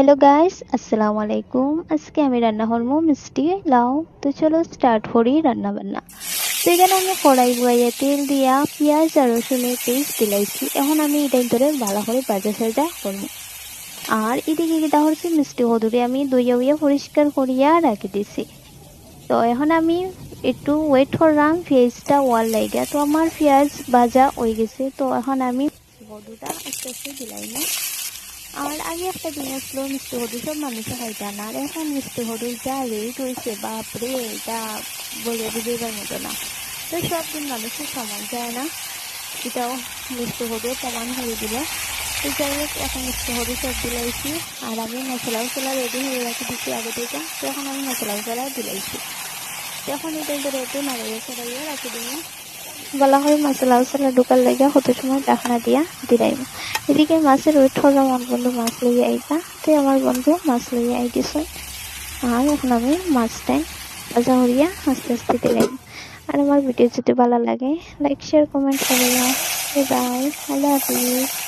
Hello guys, আসসালামু আলাইকুম। আজকে আমি রান্না করবো মিষ্টি লাউ। তো চলো স্টার্ট করি রান্না বান্না। তো এখানে আমি কড়াই বইয়ে তেল দিয়া পেঁয়াজ আর রসুনের পেস্ট দিলাইছি। এখন আমি এটাই ধরে ভালো করে ভাজা সাজা করবো। আর এদিকে কিটা হচ্ছে মিষ্টি কদুরি আমি দইয়া উইয়া পরিষ্কার করিয়া রাখি দিছি। তো এখন আমি একটু ওয়েট করলাম পেঁয়াজটা ওয়াল লাইগা। তো আমার পেঁয়াজ ভাজা হয়ে গেছে। তো এখন আমি কদুটা আস্তে আস্তে দিলাই না। আর আগে একটা দিন আসলো মিষ্টি হলুদ সব মানুষে খাইতে না, আর এখন মিষ্টি হলুদ যা রেট হয়েছে বাপরে, এটা বলে বুঝাইবার মতো না। তো সব দিন মানুষের সমান যায় না, এটাও মিষ্টি হলুদ প্রমাণ করে দিল। তো যাই হোক, এখন মিষ্টি হলুদ সব দিলাইছি। আর আমি মশলা মশলা রেডি হয়ে রাখি দিচ্ছি আগে থেকে। তো এখন আমি মশলা মশলা দিলাইছি। তো এখন এটা ধরে একটু নাড়াইয়া চড়াইয়া রাখি দিই। বলা হয় মশলা মশলা ঢুকার লাগে কত সময় ঢাকনা দিয়া দিলাইব। এদিকে মাছের ওয়েট করলাম, আমার বন্ধু মাছ লইয়া আইবা। তো আমার বন্ধু মাছ লইয়া আই দিছে। আর এখন আমি মাছটাই ভাজা করিয়া আস্তে আস্তে দিলাম। আর আমার ভিডিও যদি ভালো লাগে লাইক শেয়ার কমেন্ট করিও। বাই, আল্লাহ হাফিজ।